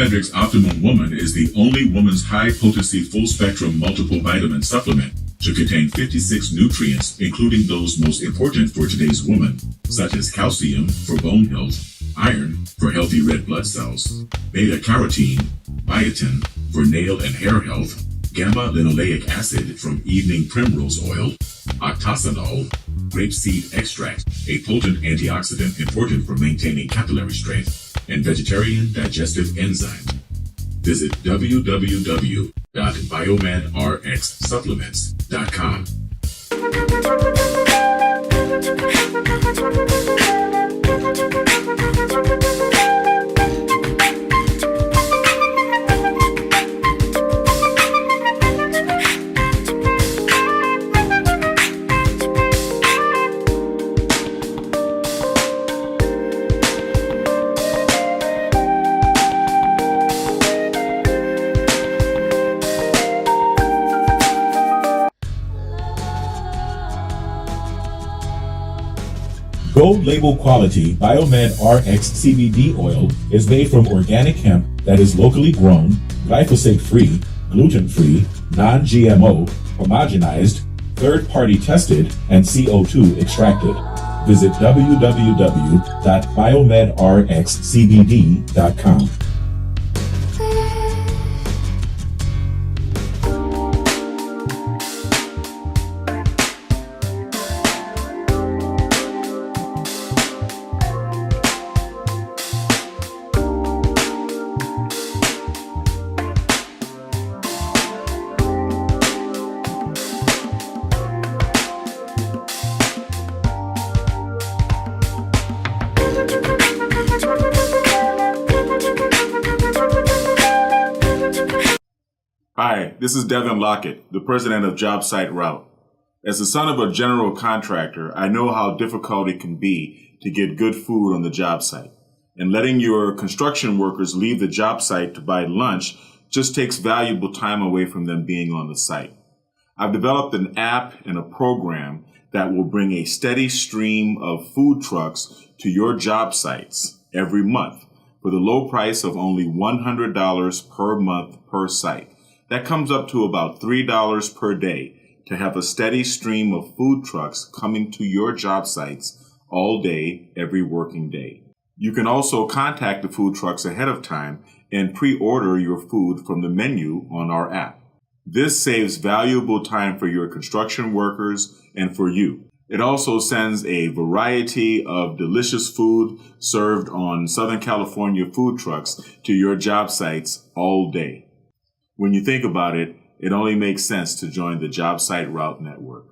BiomedRx Optimum Woman is the only woman's high-potency full-spectrum multiple vitamin supplement to contain 56 nutrients, including those most important for today's woman, such as calcium for bone health, iron for healthy red blood cells, beta-carotene, biotin for nail and hair health, gamma-linoleic acid from evening primrose oil, octasanol, grapeseed extract, a potent antioxidant important for maintaining capillary strength, and vegetarian digestive enzyme. Visit www.biomedrxsupplements.com. Gold label quality BiomedRx CBD oil is made from organic hemp that is locally grown, glyphosate-free, gluten-free, non-GMO, homogenized, third-party tested, and CO2 extracted. Visit www.biomedrxcbd.com. Hi, this is Devin Lockett, the president of JobSite Route. As the son of a general contractor, I know how difficult it can be to get good food on the job site. And letting your construction workers leave the job site to buy lunch just takes valuable time away from them being on the site. I've developed an app and a program that will bring a steady stream of food trucks to your job sites every month for the low price of only $100 per month per site. That comes up to about $3 per day to have a steady stream of food trucks coming to your job sites all day, every working day. You can also contact the food trucks ahead of time and pre-order your food from the menu on our app. This saves valuable time for your construction workers and for you. It also sends a variety of delicious food served on Southern California food trucks to your job sites all day. When you think about it, it only makes sense to join the JobSite Route Network.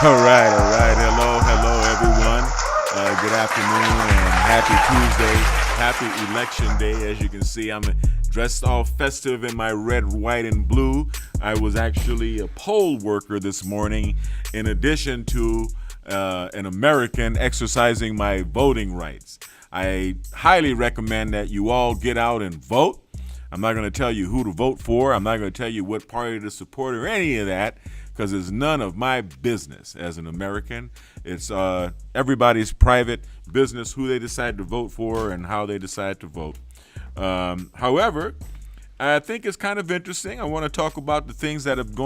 All right. Hello, everyone. Good afternoon and happy Tuesday. Happy Election Day. As you can see, I'm dressed all festive in my red, white, and blue. I was actually a poll worker this morning, in addition to an American exercising my voting rights. I highly recommend that you all get out and vote. I'm not going to tell you who to vote for. I'm not going to tell you what party to support or any of that, because it's none of my business as an American. It's everybody's private business who they decide to vote for and how they decide to vote. However, I think it's kind of interesting. I want to talk about the things that have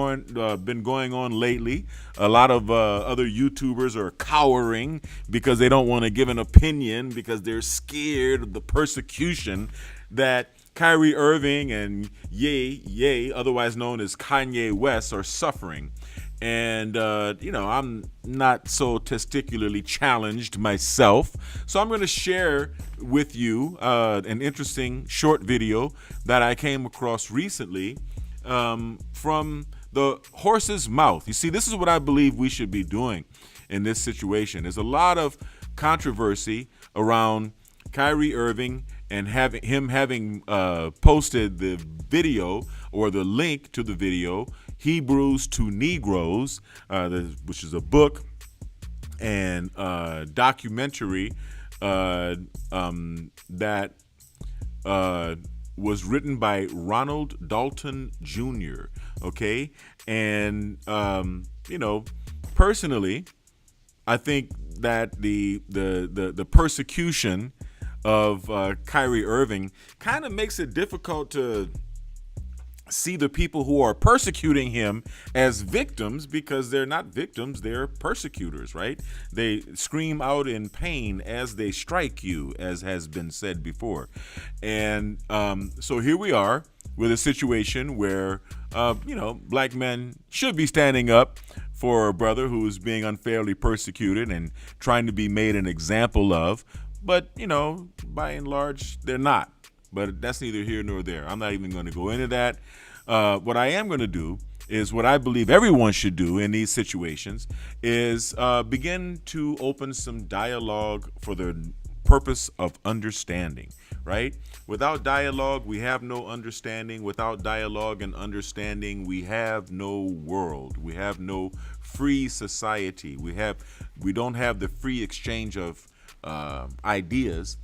been going on lately. A lot of other YouTubers are cowering because they don't want to give an opinion because they're scared of the persecution that Kyrie Irving and Ye, otherwise known as Kanye West, are suffering. And, I'm not so testicularly challenged myself. So I'm going to share with you an interesting short video that I came across recently from the horse's mouth. You see, this is what I believe we should be doing in this situation. There's a lot of controversy around Kyrie Irving and having posted the video or the link to the video, Hebrews to Negroes, which is a book and documentary that was written by Ronald Dalton Jr. Okay, and personally, I think that the persecution of Kyrie Irving kind of makes it difficult to see the people who are persecuting him as victims, because they're not victims, they're persecutors, right? They scream out in pain as they strike you, as has been said before. And so here we are with a situation where, black men should be standing up for a brother who is being unfairly persecuted and trying to be made an example of. But, by and large, they're not. But that's neither here nor there. I'm not even going to go into that. What I am going to do is what I believe everyone should do in these situations is begin to open some dialogue for the purpose of understanding, right? Without dialogue, we have no understanding. Without dialogue and understanding, we have no world. We have no free society. We don't have the free exchange of ideas.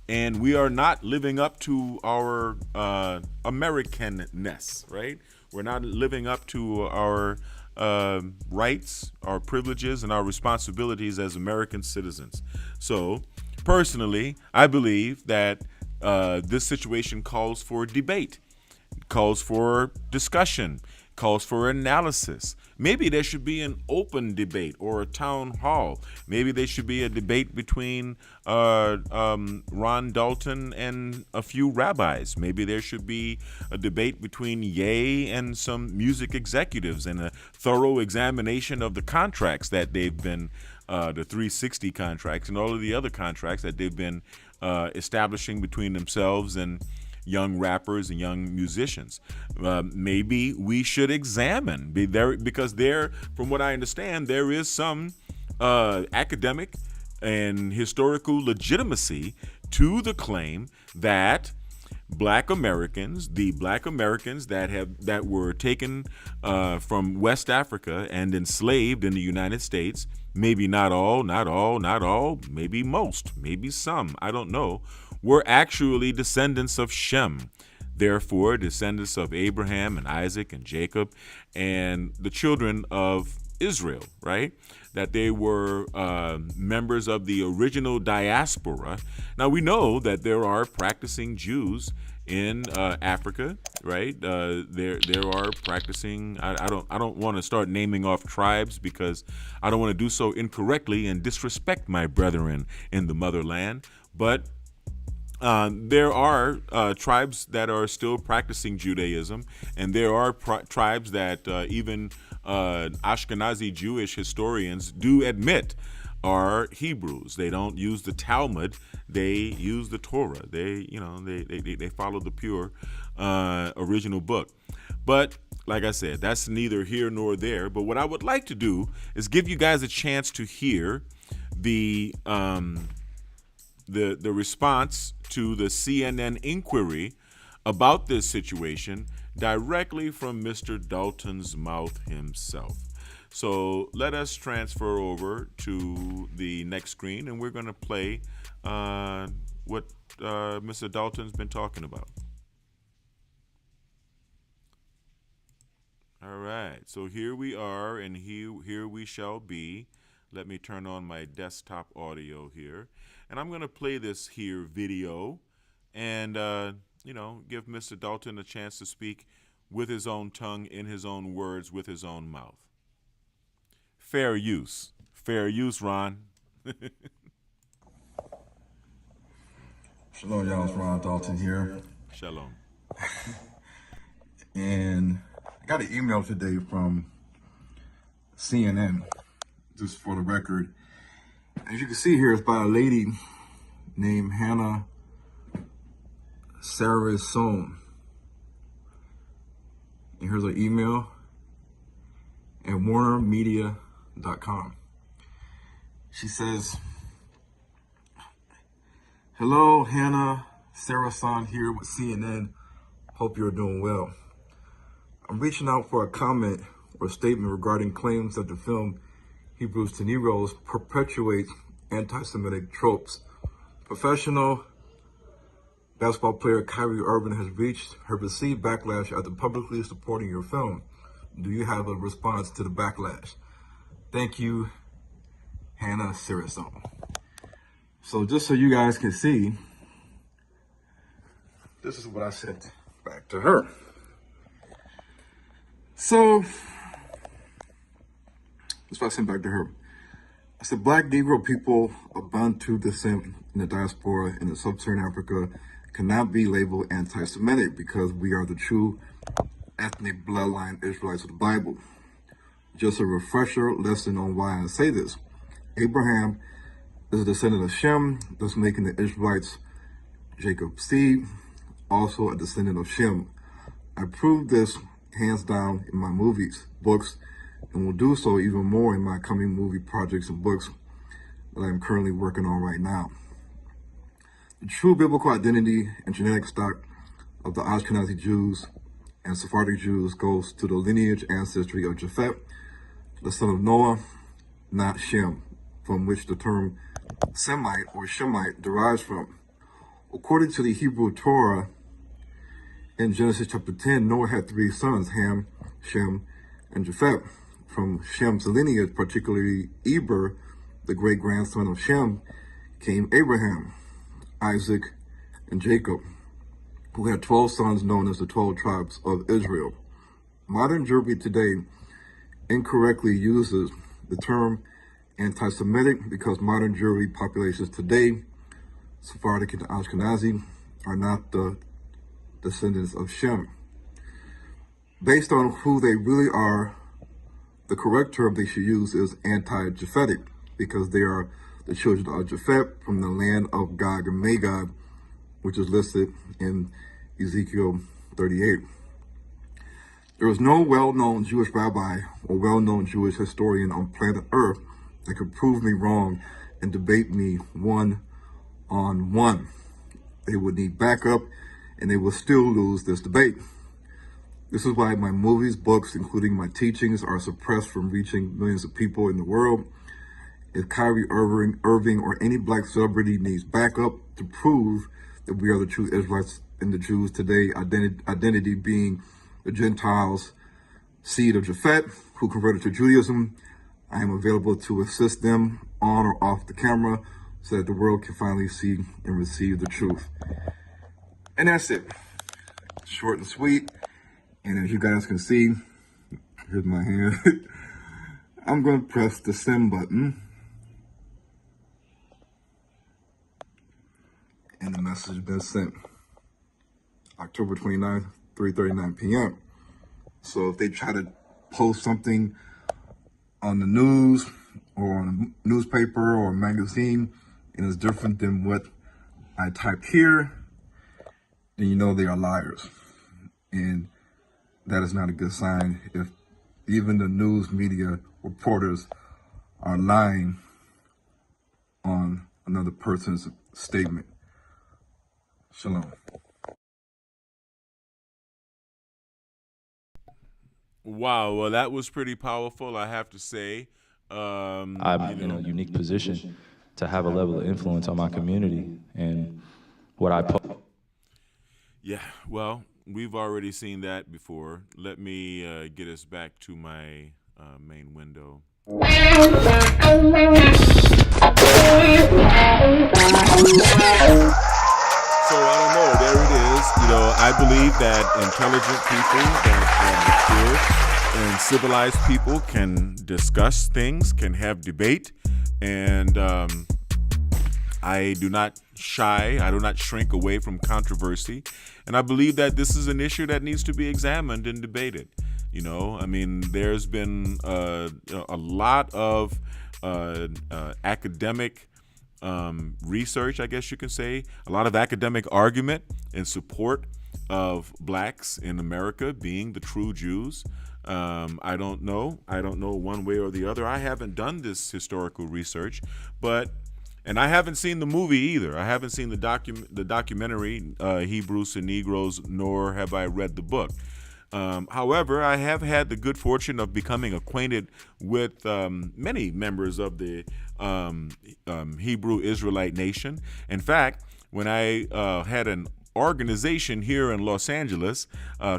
And we are not living up to our Americanness, right? We're not living up to our rights, our privileges, and our responsibilities as American citizens. So, personally, I believe that this situation calls for debate, calls for discussion, calls for analysis. Maybe there should be an open debate or a town hall. Maybe there should be a debate between Ron Dalton and a few rabbis. Maybe there should be a debate between Ye and some music executives, and a thorough examination of the contracts that they've been, the 360 contracts and all of the other contracts that they've been establishing between themselves and young rappers and young musicians. Maybe we should examine, because there, from what I understand, there is some academic and historical legitimacy to the claim that Black Americans, the Black Americans that were taken from West Africa and enslaved in the United States, maybe not all, maybe most, maybe some, I don't know, were actually descendants of Shem, therefore descendants of Abraham and Isaac and Jacob and the children of Israel, right? That they were members of the original diaspora. Now we know that there are practicing Jews in Africa, right? There are practicing. I don't want to start naming off tribes, because I don't want to do so incorrectly and disrespect my brethren in the motherland. But there are tribes that are still practicing Judaism, and there are tribes that even Ashkenazi Jewish historians do admit are Hebrews. They don't use the Talmud; they use the Torah. They follow the pure original book. But like I said, that's neither here nor there. But what I would like to do is give you guys a chance to hear the response to the CNN inquiry about this situation directly from Mr. Dalton's mouth himself. So let us transfer over to the next screen, and we're going to play what Mr. Dalton's been talking about. All right, so here we are, and here we shall be. Let me turn on my desktop audio here, and I'm going to play this here video, and give Mr. Dalton a chance to speak with his own tongue, in his own words, with his own mouth. Fair use, Ron. Shalom, y'all. It's Ronald Dalton here. Shalom. And I got an email today from CNN, just for the record. As you can see here, it's by a lady named Hannah Sarah-Sohn. And here's her email at warnermedia.com. She says, "Hello, Hannah Sarah-Sohn here with CNN. Hope you're doing well. I'm reaching out for a comment or statement regarding claims that the film Hebrews to Negroes perpetuates anti-Semitic tropes. Professional basketball player Kyrie Irving has received backlash after publicly supporting your film. Do you have a response to the backlash? Thank you, Hannah Sarah-Sohn." So just so you guys can see, this is what I sent back to her. So, that's what I sent back to her. I said, Black Negro people of Bantu descent in the diaspora in sub-Saharan Africa cannot be labeled anti-Semitic because we are the true ethnic bloodline Israelites of the Bible. Just a refresher lesson on why I say this. Abraham is a descendant of Shem, thus making the Israelites Jacob's seed, also a descendant of Shem. I prove this hands down in my movies, books, and will do so even more in my coming movie projects and books that I am currently working on right now. The true biblical identity and genetic stock of the Ashkenazi Jews and Sephardic Jews goes to the lineage ancestry of Japheth, the son of Noah, not Shem, from which the term Semite or Shemite derives from. According to the Hebrew Torah, in Genesis chapter 10, Noah had 3 sons, Ham, Shem, and Japheth. From Shem's lineage, particularly Eber, the great-grandson of Shem, came Abraham, Isaac, and Jacob, who had 12 sons known as the 12 tribes of Israel. Modern Jewry today incorrectly uses the term anti-Semitic because modern Jewry populations today, Sephardic and Ashkenazi, are not the descendants of Shem. Based on who they really are, the correct term they should use is anti-Japhetic because they are the children of Japheth from the land of Gog and Magog, which is listed in Ezekiel 38. There is no well-known Jewish rabbi or well-known Jewish historian on planet Earth that could prove me wrong and debate me one-on-one. They would need backup, and they will still lose this debate. This is why my movies, books, including my teachings, are suppressed from reaching millions of people in the world. If Kyrie Irving or any Black celebrity needs backup to prove that we are the true Israelites and the Jews today, identity being the Gentiles, seed of Japheth, who converted to Judaism, I am available to assist them on or off the camera so that the world can finally see and receive the truth. And that's it. Short and sweet. And as you guys can see, here's my hand. I'm going to press the send button. And the message has been sent. October 29th, 3:39 p.m. So if they try to post something on the news or on a newspaper or a magazine and it's different than what I typed here, then you know they are liars. And that is not a good sign if even the news media reporters are lying on another person's statement. Shalom. Wow, well, that was pretty powerful, I have to say. I'm in a unique position to have a level of influence on my community, and what I post. Yeah, well, we've already seen that before. Let me get us back to my main window. So I don't know. There it is. I believe that intelligent people, that mature and civilized people can discuss things, can have debate, and I do not shrink away from controversy, and I believe that this is an issue that needs to be examined and debated. There's been a lot of academic research, I guess you can say, a lot of academic argument in support of blacks in America being the true Jews. I don't know one way or the other. I haven't done this historical research, and I haven't seen the movie either. I haven't seen the documentary Hebrews and Negroes, nor have I read the book. However, I have had the good fortune of becoming acquainted with many members of the Hebrew Israelite nation. In fact, when I had an organization here in Los Angeles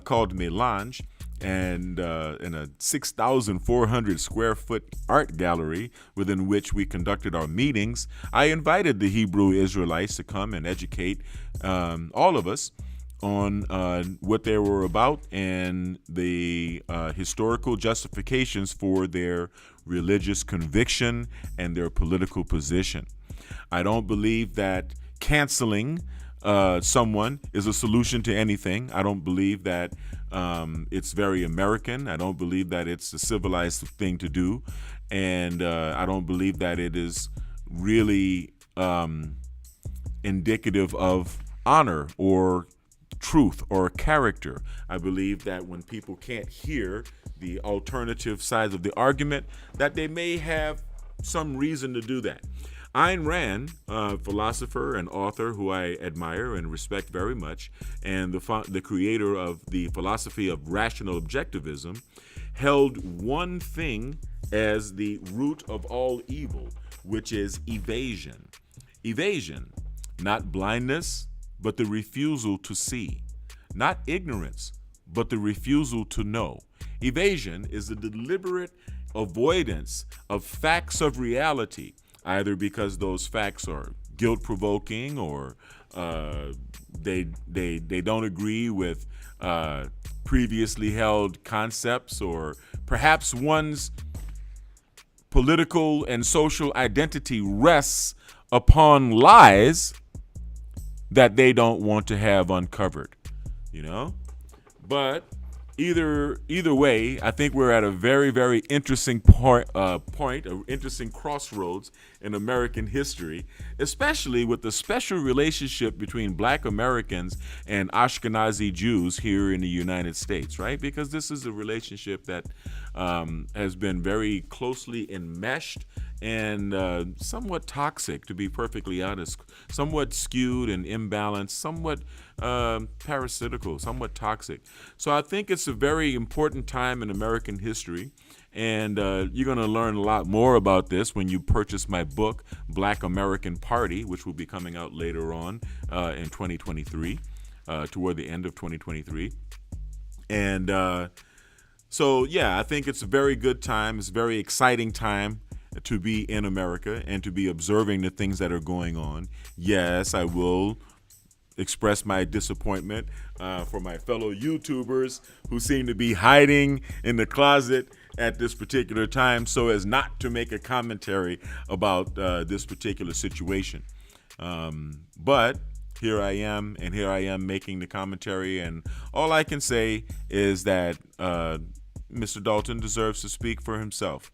called Melange, and in a 6,400 square foot art gallery within which we conducted our meetings, I invited the Hebrew Israelites to come and educate all of us on what they were about and the historical justifications for their religious conviction and their political position. I don't believe that canceling someone is a solution to anything. I don't believe that it's very American. I don't believe that it's a civilized thing to do. And I don't believe that it is really indicative of honor or truth or character. I believe that when people can't hear the alternative sides of the argument, that they may have some reason to do that. Ayn Rand, a philosopher and author who I admire and respect very much, and the creator of the philosophy of rational objectivism, held one thing as the root of all evil, which is evasion. Evasion, not blindness, but the refusal to see. Not ignorance, but the refusal to know. Evasion is the deliberate avoidance of facts of reality, either because those facts are guilt-provoking or they don't agree with previously held concepts, or perhaps one's political and social identity rests upon lies that they don't want to have uncovered, But either way, I think we're at a very, very interesting point, an interesting crossroads in American history, especially with the special relationship between Black Americans and Ashkenazi Jews here in the United States, right? Because this is a relationship that has been very closely enmeshed and somewhat toxic, to be perfectly honest, somewhat skewed and imbalanced, somewhat parasitical, somewhat toxic. So I think it's a very important time in American history, and you're going to learn a lot more about this when you purchase my book, Black American Party, which will be coming out later on in 2023, toward the end of 2023. And so, yeah, I think it's a very good time. It's a very exciting time to be in America and to be observing the things that are going on. Yes, I will express my disappointment for my fellow YouTubers who seem to be hiding in the closet at this particular time so as not to make a commentary about this particular situation. But here I am, and here I am making the commentary, and all I can say is that Mr. Dalton deserves to speak for himself.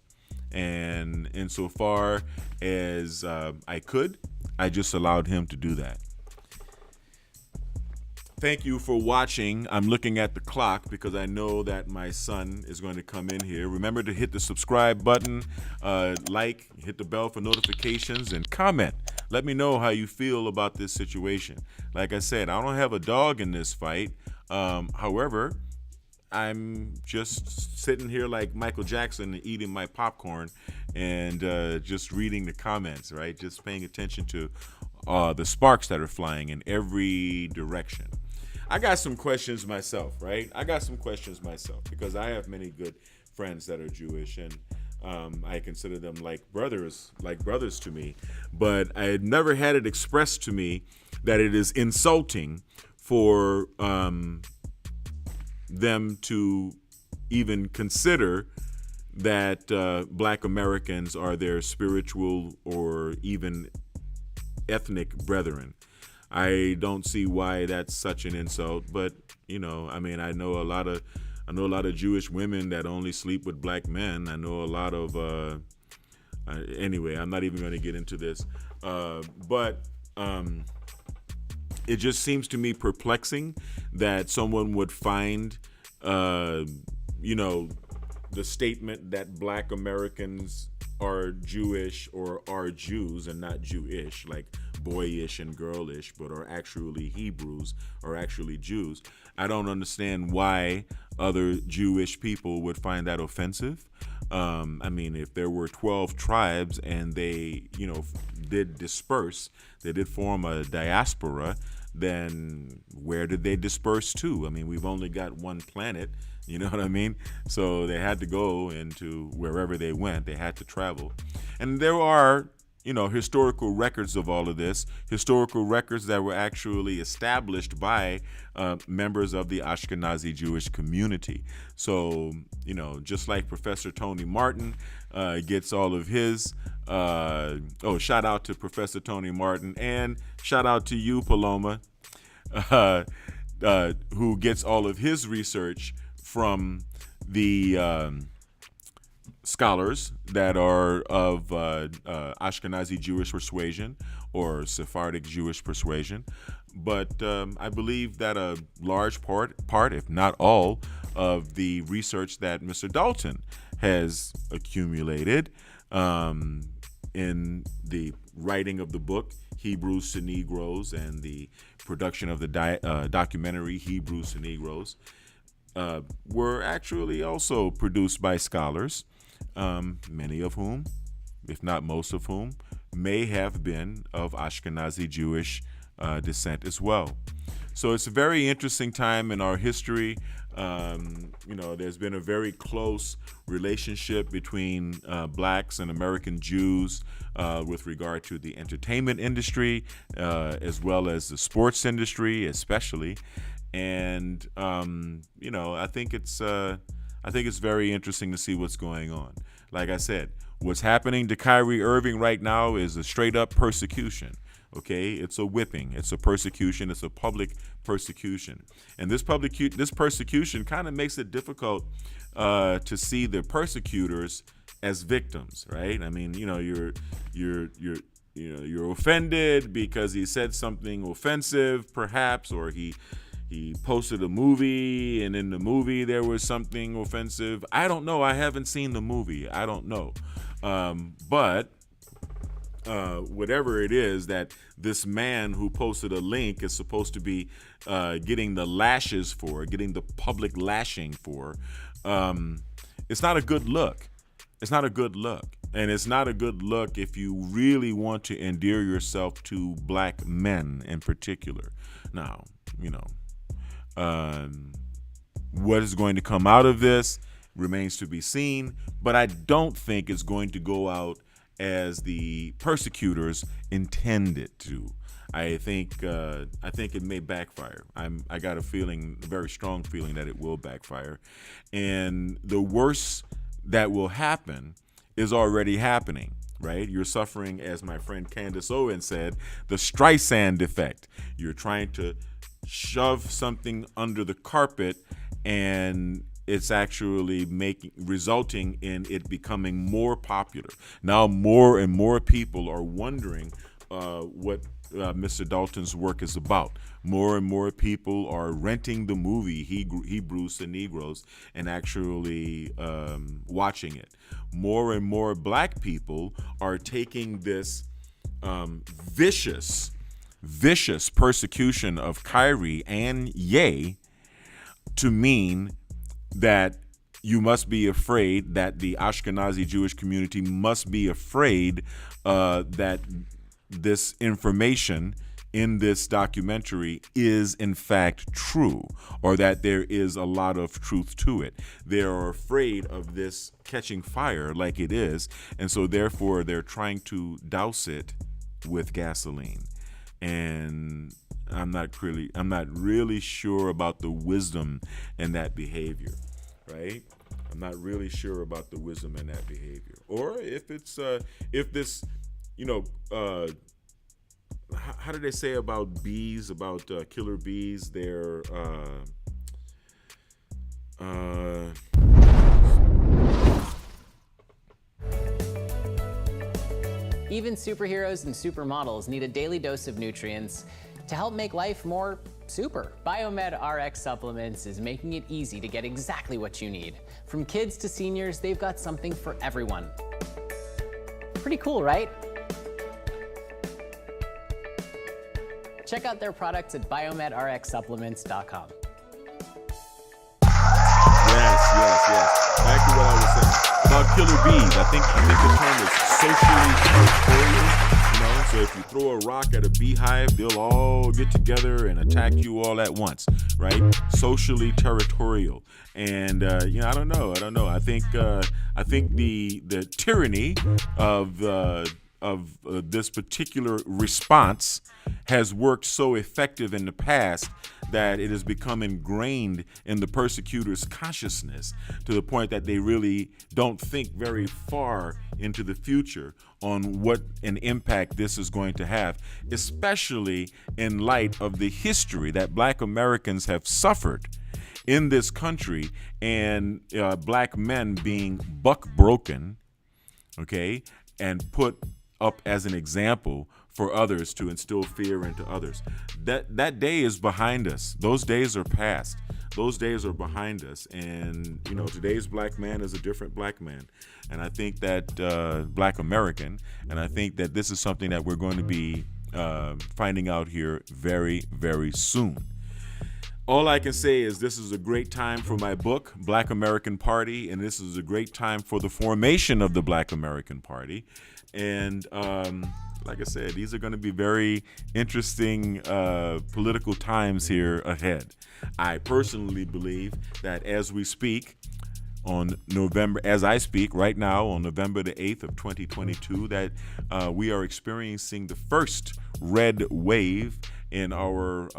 And insofar as I could, I just allowed him to do that. Thank you for watching. I'm looking at the clock because I know that my son is going to come in here. Remember to hit the subscribe button, like, hit the bell for notifications, and comment. Let me know how you feel about this situation. Like I said, I don't have a dog in this fight. However, I'm just sitting here like Michael Jackson and eating my popcorn and just reading the comments, right? Just paying attention to the sparks that are flying in every direction. I got some questions myself, right? I got some questions myself because I have many good friends that are Jewish, and I consider them like brothers to me. But I had never had it expressed to me that it is insulting for them to even consider that Black Americans are their spiritual or even ethnic brethren. I don't see why that's such an insult, but I know a lot of Jewish women that only sleep with Black men. I know a lot of anyway, I'm not even going to get into this, but it just seems to me perplexing that someone would find the statement that Black Americans are Jewish or are Jews and not Jewish, like boyish and girlish, but are actually Hebrews or actually Jews. I don't understand why other Jewish people would find that offensive. If there were 12 tribes and they, did disperse, they did form a diaspora, then where did they disperse to? We've only got one planet, you know what I mean? So they had to go into wherever they went, they had to travel. And there are, historical records of all of this, historical records that were actually established by members of the Ashkenazi Jewish community. So, just like Professor Tony Martin gets all of his, shout out to Professor Tony Martin, and shout out to you, Paloma, who gets all of his research from the scholars that are of Ashkenazi Jewish persuasion or Sephardic Jewish persuasion. But I believe that a large part, if not all, of the research that Mr. Dalton has accumulated in the writing of the book Hebrews to Negroes and the production of the documentary Hebrews to Negroes were actually also produced by scholars, many of whom, if not most of whom, may have been of Ashkenazi Jewish descent as well. So it's a very interesting time in our history. There's been a very close relationship between blacks and American Jews with regard to the entertainment industry, as well as the sports industry, especially. And I think it's very interesting to see what's going on. Like I said, what's happening to Kyrie Irving right now is a straight up persecution. Okay, it's a whipping, it's a persecution, it's a public persecution, and this persecution kind of makes it difficult to see the persecutors as victims, right? You're offended because he said something offensive, perhaps, or he posted a movie, and in the movie there was something offensive. I don't know. I haven't seen the movie. I don't know. But whatever it is that this man who posted a link is supposed to be getting the lashes for, getting the public lashing for, it's not a good look. It's not a good look. And it's not a good look if you really want to endear yourself to black men in particular. Now, what is going to come out of this remains to be seen, but I don't think it's going to go out as the persecutors intended to. I think it may backfire. I got a very strong feeling that it will backfire, and the worst that will happen is already happening. Right? You're suffering, as my friend Candace Owen said, the Streisand effect. You're trying to shove something under the carpet, and it's actually resulting in it becoming more popular. Now more and more people are wondering what Mr. Dalton's work is about. More and more people are renting the movie Hebrews to Negroes and actually watching it. More and more black people are taking this vicious persecution of Kyrie and Ye to mean that you must be afraid, that the Ashkenazi Jewish community must be afraid that this information in this documentary is in fact true, or that there is a lot of truth to it. They are afraid of this catching fire like it is, and so therefore they're trying to douse it with gasoline. And I'm not really sure about the wisdom in that behavior, right? I'm not really sure about the wisdom in that behavior, or if it's how do they say about bees, about killer bees? They're Even superheroes and supermodels need a daily dose of nutrients to help make life more super. BiomedRx Supplements is making it easy to get exactly what you need. From kids to seniors, they've got something for everyone. Pretty cool, right? Check out their products at BiomedRxSupplements.com. Yes. Back to what I was saying about killer bees. I think the term is socially territorial. So if you throw a rock at a beehive, they'll all get together and attack you all at once, right? Socially territorial. And I don't know. I think the tyranny of this particular response has worked so effective in the past that it has become ingrained in the persecutor's consciousness to the point that they really don't think very far into the future on what an impact this is going to have, especially in light of the history that Black Americans have suffered in this country, and Black men being buck broken, okay, and put up as an example for others to instill fear into others. That day is behind us. Those days are past. Those days are behind us. And, today's Black man is a different Black man. And I think that Black American, and I think that this is something that we're going to be finding out here very, very soon. All I can say is this is a great time for my book, Black American Party, and this is a great time for the formation of the Black American Party. And like I said, these are going to be very interesting political times here ahead. I personally believe that as we speak as I speak right now on November the 8th of 2022, that we are experiencing the first red wave in our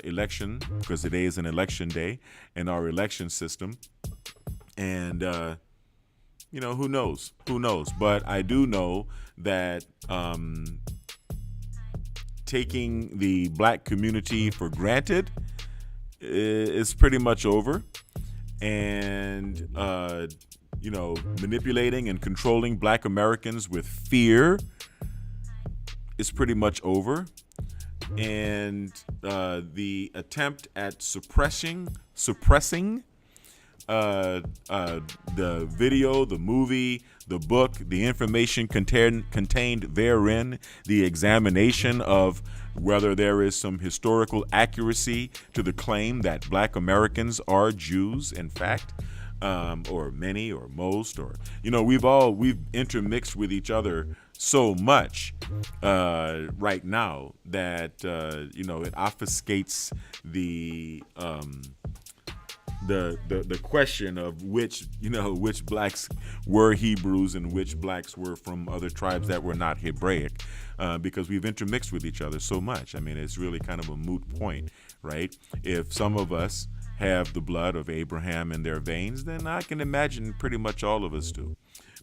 election, because today is an election day in our election system. And, who knows? But I do know that taking the Black community for granted is pretty much over. And, manipulating and controlling Black Americans with fear is pretty much over. And the attempt at suppressing the video, the movie, the book, the information contained therein, the examination of whether there is some historical accuracy to the claim that Black Americans are Jews, in fact, or many or most, or, we've intermixed with each other so much right now that, it obfuscates the question of which Blacks were Hebrews and which Blacks were from other tribes that were not Hebraic, because we've intermixed with each other so much. I mean, it's really kind of a moot point, right? If some of us have the blood of Abraham in their veins, then I can imagine pretty much all of us do.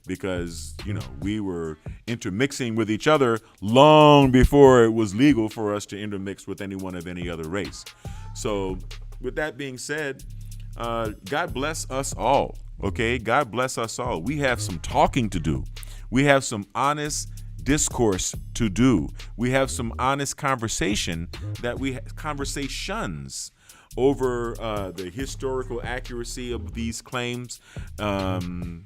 Because, we were intermixing with each other long before it was legal for us to intermix with anyone of any other race. So with that being said, God bless us all, okay? God bless us all. We have some talking to do. We have some honest discourse to do. We have some honest conversations over the historical accuracy of these claims, and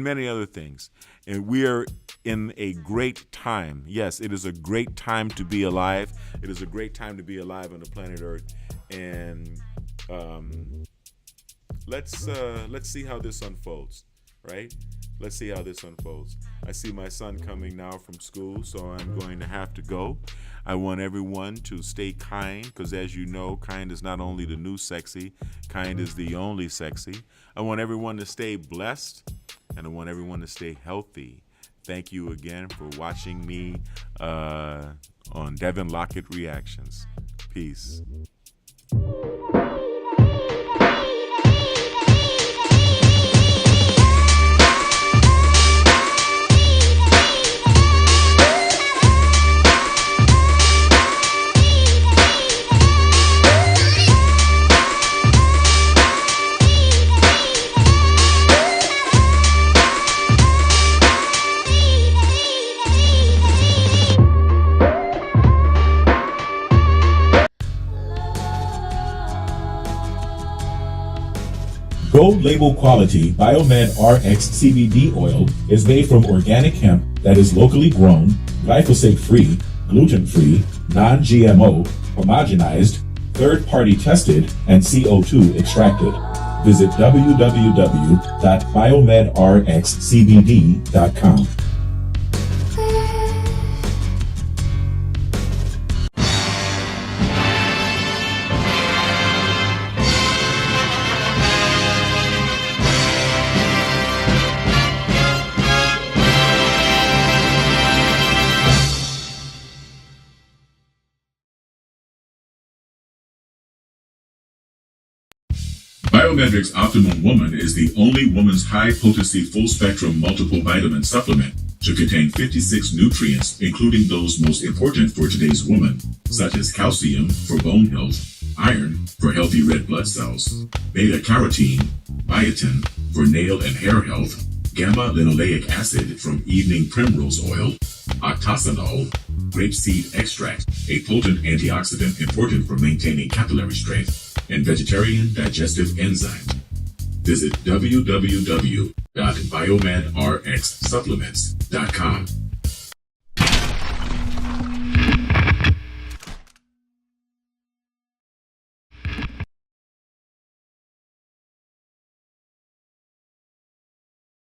many other things. And we are in a great time. Yes, it is a great time to be alive. It is a great time to be alive on the planet Earth. And let's see how this unfolds, right? Let's see how this unfolds. I see my son coming now from school, so I'm going to have to go. I want everyone to stay kind, because as you know, kind is not only the new sexy, kind is the only sexy. I want everyone to stay blessed, and I want everyone to stay healthy. Thank you again for watching me on Devin Lockett Reactions. Peace. Gold label quality BiomedRx CBD oil is made from organic hemp that is locally grown, glyphosate-free, gluten-free, non-GMO, homogenized, third-party tested, and CO2 extracted. Visit www.biomedrxcbd.com. BiomedRx Optimum Woman is the only woman's high-potency full-spectrum multiple vitamin supplement to contain 56 nutrients, including those most important for today's woman, such as calcium for bone health, iron for healthy red blood cells, beta-carotene, biotin for nail and hair health, gamma-linoleic acid from evening primrose oil, octasanol, grapeseed extract, a potent antioxidant important for maintaining capillary strength, and vegetarian digestive enzymes. Visit www.biomedrxsupplements.com.